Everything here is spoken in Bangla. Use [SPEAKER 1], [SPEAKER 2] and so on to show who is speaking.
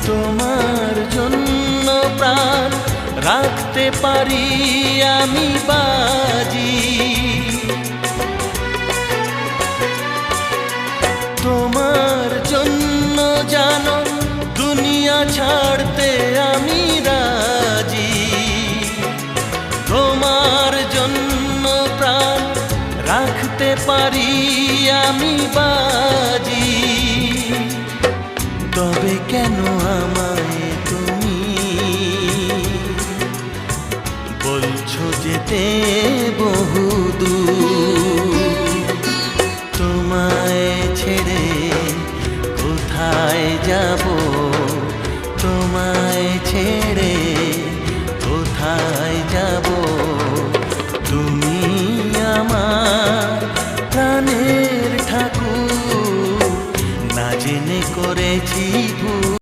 [SPEAKER 1] তোমার জন্য প্রাণ রাখতে পারি আমি বাজি। তোমার জন্য জানো দুনিয়া ছাড়তে আমি রাজি। তোমার জন্য প্রাণ রাখতে পারি আমি বাজি। তবে কেন আমায় তুমি বলছো যেতে বহুদূর? তোমায় ছেড়ে কোথায় যাব, তোমায় ছেড়ে